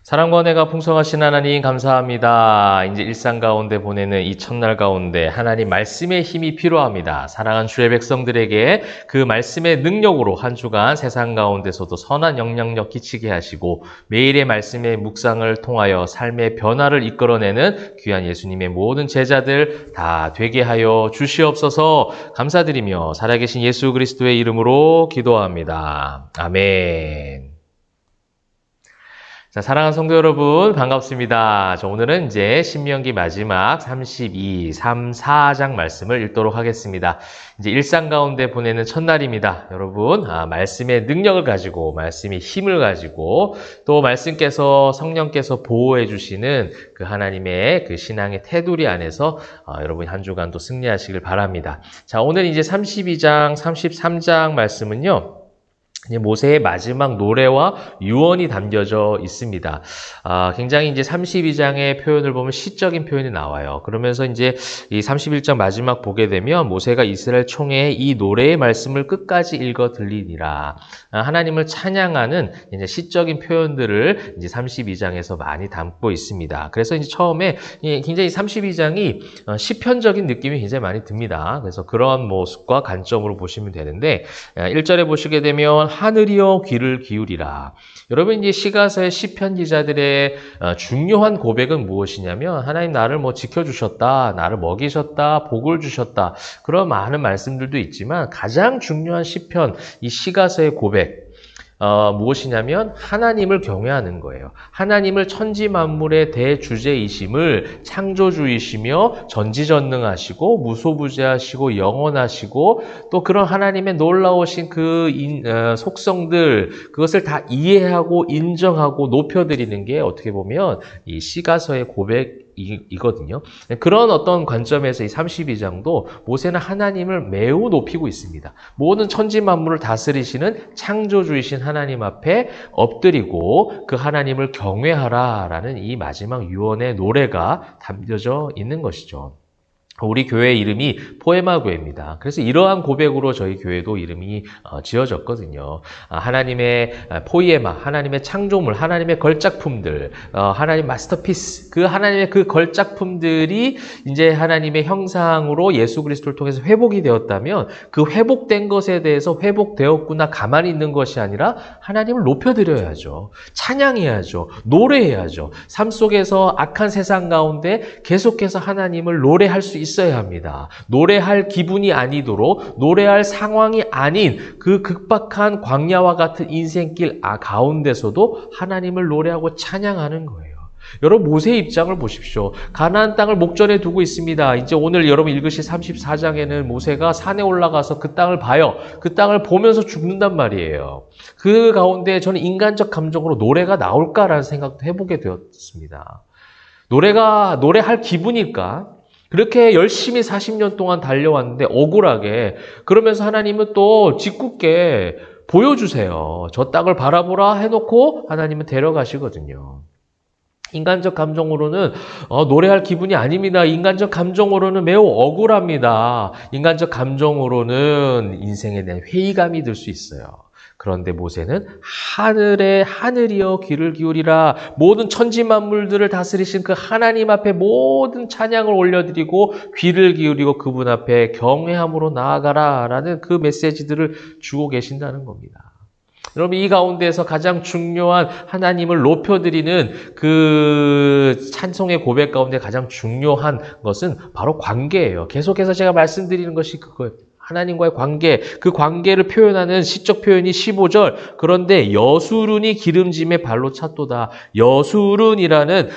사랑과 은혜가 풍성하신 하나님 감사합니다. 이제 일상 가운데 보내는 이 첫날 가운데 하나님 말씀의 힘이 필요합니다. 사랑하는 주의 백성들에게 그 말씀의 능력으로 한 주간 세상 가운데서도 선한 영향력 끼치게 하시고 매일의 말씀의 묵상을 통하여 삶의 변화를 이끌어내는 귀한 예수님의 모든 제자들 다 되게 하여 주시옵소서. 감사드리며 살아계신 예수 그리스도의 이름으로 기도합니다. 아멘. 자, 사랑하는 성도 여러분, 반갑습니다. 오늘은 이제 신명기 마지막 32, 3, 4장 말씀을 읽도록 하겠습니다. 이제 일상 가운데 보내는 첫날입니다. 여러분, 말씀의 능력을 가지고, 말씀의 힘을 가지고, 또 말씀께서, 성령께서 보호해 주시는 그 하나님의 그 신앙의 테두리 안에서 여러분 한 주간도 승리하시길 바랍니다. 자, 오늘 이제 32장, 33장 말씀은요, 모세의 마지막 노래와 유언이 담겨져 있습니다. 굉장히 이제 32장의 표현을 보면 시적인 표현이 나와요. 그러면서 이제 이 31장 마지막 보게 되면 모세가 이스라엘 총회에 이 노래의 말씀을 끝까지 읽어 들리니라. 하나님을 찬양하는 이제 시적인 표현들을 이제 32장에서 많이 담고 있습니다. 그래서 이제 처음에 굉장히 32장이 시편적인 느낌이 굉장히 많이 듭니다. 그래서 그런 모습과 관점으로 보시면 되는데 1절에 보시게 되면 하늘이여 귀를 기울이라. 여러분 이제 시가서의 시편 기자들의 중요한 고백은 무엇이냐면 하나님 나를 지켜주셨다, 나를 먹이셨다, 복을 주셨다 그런 많은 말씀들도 있지만 가장 중요한 시편 이 시가서의 고백 무엇이냐면 하나님을 경외하는 거예요. 하나님을 천지 만물의 대주제이심을 창조주이시며 전지전능하시고 무소부재하시고 영원하시고 또 그런 하나님의 놀라우신 그 속성들 그것을 다 이해하고 인정하고 높여드리는 게 어떻게 보면 이 시가서의 고백이거든요. 그런 어떤 관점에서 이 32장도 모세는 하나님을 매우 높이고 있습니다. 모든 천지 만물을 다스리시는 창조주이신 하나님 앞에 엎드리고 그 하나님을 경외하라라는 이 마지막 유언의 노래가 담겨져 있는 것이죠. 우리 교회 이름이 포에마 교회입니다. 그래서 이러한 고백으로 저희 교회도 이름이 지어졌거든요. 하나님의 포이에마, 하나님의 창조물, 하나님의 걸작품들, 하나님 마스터피스, 그 하나님의 그 걸작품들이 이제 하나님의 형상으로 예수 그리스도를 통해서 회복이 되었다면 그 회복된 것에 대해서 회복되었구나 가만히 있는 것이 아니라 하나님을 높여드려야죠. 찬양해야죠. 노래해야죠. 삶 속에서 악한 세상 가운데 계속해서 하나님을 노래할 수 있어야 합니다. 노래할 기분이 아니도록 노래할 상황이 아닌 그 극박한 광야와 같은 인생길 가운데서도 하나님을 노래하고 찬양하는 거예요. 여러분 모세의 입장을 보십시오. 가나안 땅을 목전에 두고 있습니다. 이제 오늘 여러분 읽으실 34장에는 모세가 산에 올라가서 그 땅을 봐요. 그 땅을 보면서 죽는단 말이에요. 그 가운데 저는 인간적 감정으로 노래가 나올까라는 생각도 해보게 되었습니다. 노래할 기분일까? 그렇게 열심히 40년 동안 달려왔는데 억울하게 그러면서 하나님은 또 짓궂게 보여주세요. 저 땅을 바라보라 해놓고 하나님은 데려가시거든요. 인간적 감정으로는 노래할 기분이 아닙니다. 인간적 감정으로는 매우 억울합니다. 인간적 감정으로는 인생에 대한 회의감이 들 수 있어요. 그런데 모세는 하늘이여 귀를 기울이라 모든 천지 만물들을 다스리신 그 하나님 앞에 모든 찬양을 올려드리고 귀를 기울이고 그분 앞에 경외함으로 나아가라 라는 그 메시지들을 주고 계신다는 겁니다. 여러분 이 가운데에서 가장 중요한 하나님을 높여드리는 그 찬송의 고백 가운데 가장 중요한 것은 바로 관계예요. 계속해서 제가 말씀드리는 것이 그거예요. 하나님과의 관계, 그 관계를 표현하는 시적 표현이 15절. 그런데 여수룬이 기름짐의 발로 찼도다. 여수룬이라는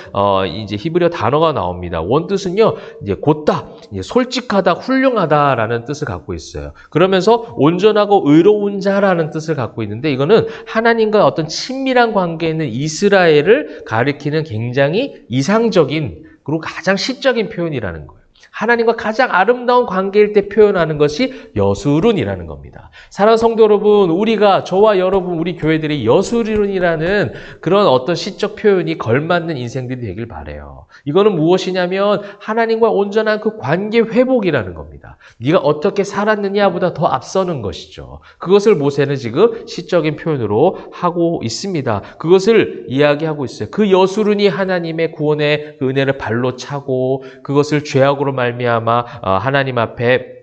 이제 히브리어 단어가 나옵니다. 원뜻은요, 이제 곧다, 이제 솔직하다, 훌륭하다라는 뜻을 갖고 있어요. 그러면서 온전하고 의로운 자라는 뜻을 갖고 있는데 이거는 하나님과 어떤 친밀한 관계에 있는 이스라엘을 가리키는 굉장히 이상적인 그리고 가장 시적인 표현이라는 거예요. 하나님과 가장 아름다운 관계일 때 표현하는 것이 여수룬이라는 겁니다. 사랑하는 성도 여러분, 우리가 저와 여러분 우리 교회들이 여수룬이라는 그런 어떤 시적 표현이 걸맞는 인생들이 되길 바라요. 이거는 무엇이냐면 하나님과 온전한 그 관계 회복이라는 겁니다. 네가 어떻게 살았느냐보다 더 앞서는 것이죠. 그것을 모세는 지금 시적인 표현으로 하고 있습니다. 그것을 이야기하고 있어요. 그 여수룬이 하나님의 구원의 그 은혜를 발로 차고 그것을 죄악으로 말미암아 하나님 앞에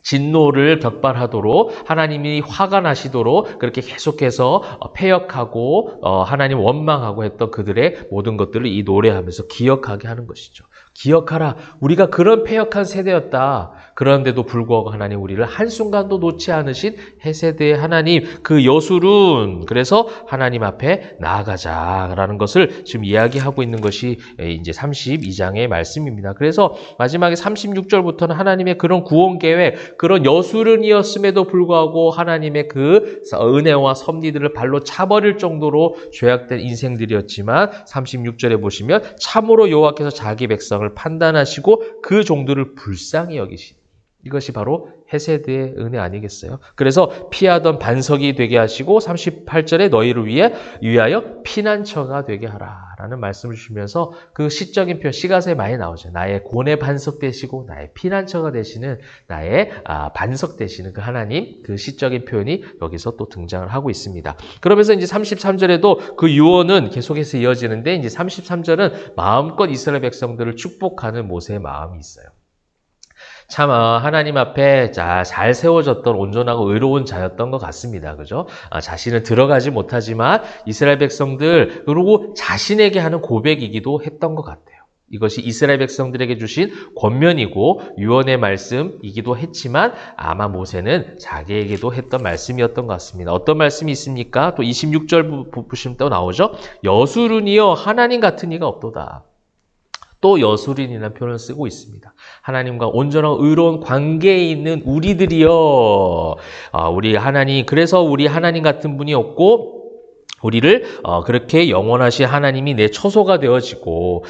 진노를 격발하도록 하나님이 화가 나시도록 그렇게 계속해서 패역하고 하나님 원망하고 했던 그들의 모든 것들을 이 노래하면서 기억하게 하는 것이죠. 기억하라. 우리가 그런 패역한 세대였다. 그런데도 불구하고 하나님 우리를 한순간도 놓지 않으신 해세대의 하나님, 그 여술은 그래서 하나님 앞에 나아가자라는 것을 지금 이야기하고 있는 것이 이제 32장의 말씀입니다. 그래서 마지막에 36절부터는 하나님의 그런 구원 계획, 그런 여술은이었음에도 불구하고 하나님의 그 은혜와 섭리들을 발로 차버릴 정도로 죄악된 인생들이었지만 36절에 보시면 참으로 여호와께서 자기 백성을 판단하시고 그 종들을 불쌍히 여기시니 이것이 바로 헤세드의 은혜 아니겠어요? 그래서 피하던 반석이 되게 하시고 38절에 너희를 위하여 피난처가 되게 하라 라는 말씀을 주시면서 그 시적인 표현, 시가서에 많이 나오죠. 나의 고뇌 반석 되시고 나의 피난처가 되시는 나의 반석 되시는 그 하나님, 그 시적인 표현이 여기서 또 등장을 하고 있습니다. 그러면서 이제 33절에도 그 유언은 계속해서 이어지는데 이제 33절은 마음껏 이스라엘 백성들을 축복하는 모세의 마음이 있어요. 참 하나님 앞에 잘 세워졌던 온전하고 의로운 자였던 것 같습니다. 그죠? 자신은 들어가지 못하지만 이스라엘 백성들 그리고 자신에게 하는 고백이기도 했던 것 같아요. 이것이 이스라엘 백성들에게 주신 권면이고 유언의 말씀이기도 했지만 아마 모세는 자기에게도 했던 말씀이었던 것 같습니다. 어떤 말씀이 있습니까? 또 26절 보시면 또 나오죠. 여수룬이여 하나님 같은 이가 없도다. 또 여수린이라는 표현을 쓰고 있습니다. 하나님과 온전한 의로운 관계에 있는 우리들이요. 우리 하나님, 그래서 우리 하나님 같은 분이 없고 우리를 그렇게 영원하신 하나님이 내 처소가 되어지고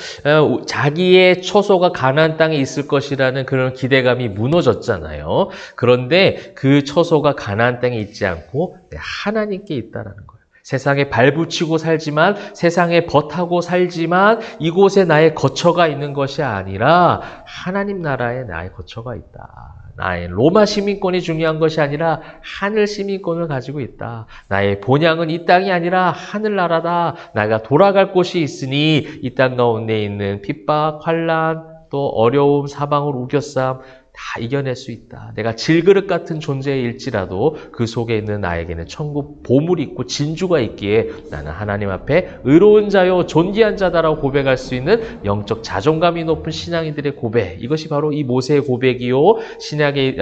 자기의 처소가 가나안 땅에 있을 것이라는 그런 기대감이 무너졌잖아요. 그런데 그 처소가 가나안 땅에 있지 않고 하나님께 있다라는 거예요. 세상에 발붙이고 살지만 세상에 벗하고 살지만 이곳에 나의 거처가 있는 것이 아니라 하나님 나라에 나의 거처가 있다. 나의 로마 시민권이 중요한 것이 아니라 하늘 시민권을 가지고 있다. 나의 본향은 이 땅이 아니라 하늘나라다. 내가 돌아갈 곳이 있으니 이 땅 가운데 있는 핍박, 환난, 또 어려움, 사방을 우겨쌈 다 이겨낼 수 있다. 내가 질그릇 같은 존재일지라도 그 속에 있는 나에게는 천국 보물이 있고 진주가 있기에 나는 하나님 앞에 의로운 자요 존귀한 자다라고 고백할 수 있는 영적 자존감이 높은 신앙인들의 고백. 이것이 바로 이 모세의 고백이요. 신약의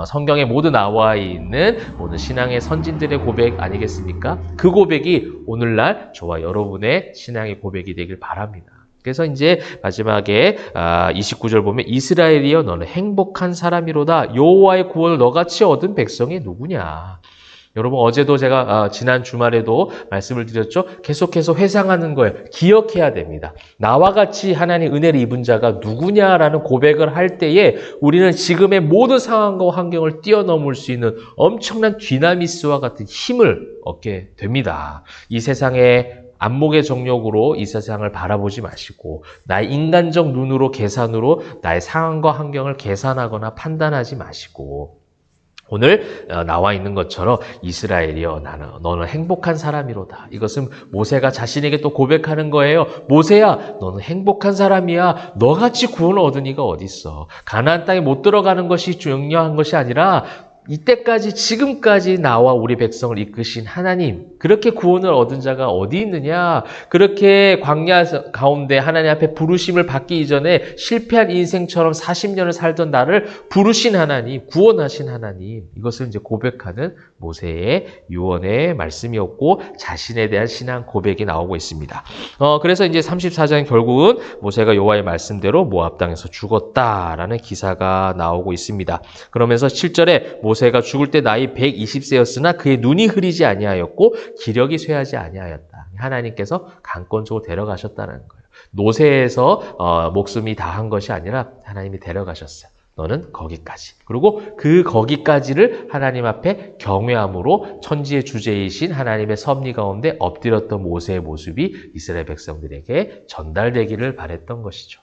성경에 모두 나와 있는 모든 신앙의 선진들의 고백 아니겠습니까? 그 고백이 오늘날 저와 여러분의 신앙의 고백이 되길 바랍니다. 그래서 이제 마지막에 29절 보면 이스라엘이여 너는 행복한 사람이로다. 여호와의 구원을 너같이 얻은 백성이 누구냐. 여러분 어제도 제가 지난 주말에도 말씀을 드렸죠. 계속해서 회상하는 거예요. 기억해야 됩니다. 나와 같이 하나님 은혜를 입은 자가 누구냐라는 고백을 할 때에 우리는 지금의 모든 상황과 환경을 뛰어넘을 수 있는 엄청난 디나미스와 같은 힘을 얻게 됩니다. 이 세상에 안목의 정욕으로 이 세상을 바라보지 마시고 나의 인간적 눈으로 계산으로 나의 상황과 환경을 계산하거나 판단하지 마시고 오늘 나와 있는 것처럼 이스라엘이여 너는 행복한 사람이로다. 이것은 모세가 자신에게 또 고백하는 거예요. 모세야 너는 행복한 사람이야. 너같이 구원을 얻은 이가 어디 있어. 가나안 땅에 못 들어가는 것이 중요한 것이 아니라 이때까지 지금까지 나와 우리 백성을 이끄신 하나님, 그렇게 구원을 얻은 자가 어디 있느냐? 그렇게 광야 가운데 하나님 앞에 부르심을 받기 이전에 실패한 인생처럼 40년을 살던 나를 부르신 하나님, 구원하신 하나님, 이것을 이제 고백하는 모세의 유언의 말씀이었고 자신에 대한 신앙 고백이 나오고 있습니다. 그래서 이제 34장 결국은 모세가 여호와의 말씀대로 모압 땅에서 죽었다라는 기사가 나오고 있습니다. 그러면서 7절에 모세가 죽을 때 나이 120세였으나 그의 눈이 흐리지 아니하였고 기력이 쇠하지 아니하였다. 하나님께서 강권적으로 데려가셨다는 거예요. 노새에서 목숨이 다한 것이 아니라 하나님이 데려가셨어요. 너는 거기까지. 그리고 그 거기까지를 하나님 앞에 경외함으로 천지의 주제이신 하나님의 섭리 가운데 엎드렸던 모세의 모습이 이스라엘 백성들에게 전달되기를 바랬던 것이죠.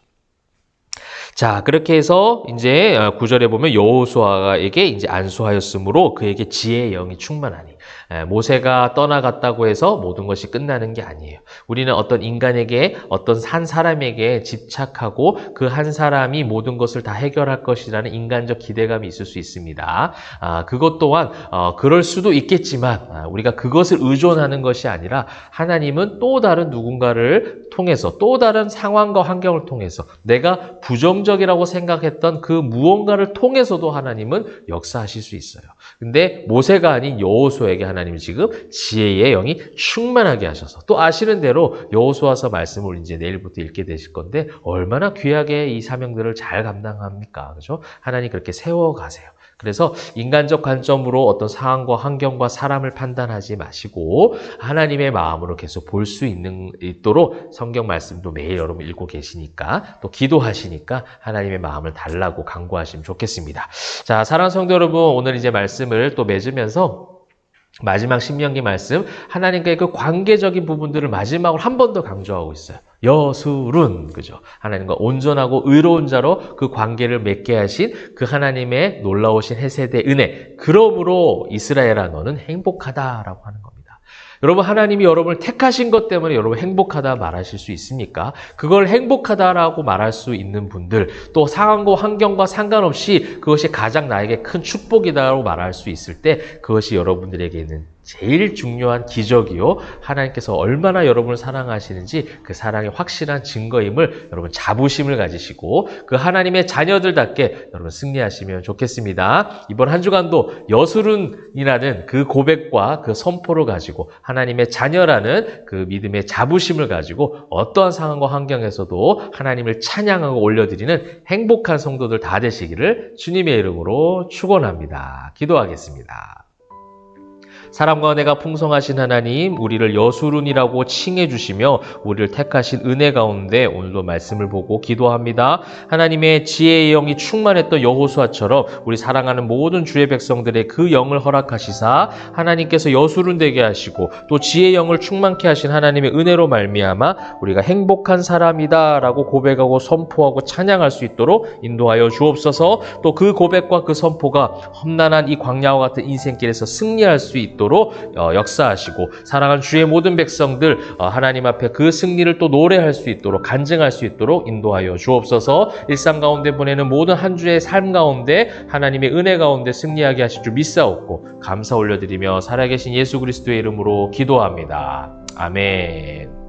자, 그렇게 해서 이제 9절에 보면 여호수아에게 이제 안수하였으므로 그에게 지혜의 영이 충만하니. 모세가 떠나갔다고 해서 모든 것이 끝나는 게 아니에요. 우리는 어떤 인간에게, 어떤 한 사람에게 집착하고 그 한 사람이 모든 것을 다 해결할 것이라는 인간적 기대감이 있을 수 있습니다. 그것 또한 그럴 수도 있겠지만 우리가 그것을 의존하는 것이 아니라 하나님은 또 다른 누군가를 통해서, 또 다른 상황과 환경을 통해서 내가 부정적이라고 생각했던 그 무언가를 통해서도 하나님은 역사하실 수 있어요. 근데 모세가 아닌 여호수아에게 하나님이 지금 지혜의 영이 충만하게 하셔서, 또 아시는 대로 여호수아서 말씀을 이제 내일부터 읽게 되실 건데 얼마나 귀하게 이 사명들을 잘 감당합니까? 그죠? 하나님 그렇게 세워가세요. 그래서 인간적 관점으로 어떤 상황과 환경과 사람을 판단하지 마시고 하나님의 마음으로 계속 볼 수 있도록 성경 말씀도 매일 여러분 읽고 계시니까, 또 기도하시니까 하나님의 마음을 달라고 간구하시면 좋겠습니다. 자, 사랑하는 성도 여러분, 오늘 이제 말씀을 또 맺으면서 마지막 신명기 말씀, 하나님과의 그 관계적인 부분들을 마지막으로 한 번 더 강조하고 있어요. 여술은, 그죠? 하나님과 온전하고 의로운 자로 그 관계를 맺게 하신 그 하나님의 놀라우신 헤세드의 은혜. 그러므로 이스라엘아 너는 행복하다라고 하는 겁니다. 여러분, 하나님이 여러분을 택하신 것 때문에 여러분 행복하다 말하실 수 있습니까? 그걸 행복하다라고 말할 수 있는 분들, 또 상황과 환경과 상관없이 그것이 가장 나에게 큰 축복이다라고 말할 수 있을 때 그것이 여러분들에게는 제일 중요한 기적이요, 하나님께서 얼마나 여러분을 사랑하시는지 그 사랑의 확실한 증거임을 여러분 자부심을 가지시고 그 하나님의 자녀들답게 여러분 승리하시면 좋겠습니다. 이번 한 주간도 여술은이라는 그 고백과 그 선포를 가지고 하나님의 자녀라는 그 믿음의 자부심을 가지고 어떠한 상황과 환경에서도 하나님을 찬양하고 올려드리는 행복한 성도들 다 되시기를 주님의 이름으로 축원합니다. 기도하겠습니다. 사랑과 은혜가 풍성하신 하나님, 우리를 여수룬이라고 칭해 주시며 우리를 택하신 은혜 가운데 오늘도 말씀을 보고 기도합니다. 하나님의 지혜의 영이 충만했던 여호수아처럼 우리 사랑하는 모든 주의 백성들의 그 영을 허락하시사 하나님께서 여수룬 되게 하시고 또 지혜의 영을 충만케 하신 하나님의 은혜로 말미암아 우리가 행복한 사람이다 라고 고백하고 선포하고 찬양할 수 있도록 인도하여 주옵소서. 또 그 고백과 그 선포가 험난한 이 광야와 같은 인생길에서 승리할 수 있도록 역사하시고 사랑하는 주의 모든 백성들 하나님 앞에 그 승리를 또 노래할 수 있도록, 간증할 수 있도록 인도하여 주옵소서. 일상 가운데 보내는 모든 한 주의 삶 가운데 하나님의 은혜 가운데 승리하게 하실 줄 믿사옵고 감사 올려드리며 살아계신 예수 그리스도의 이름으로 기도합니다. 아멘.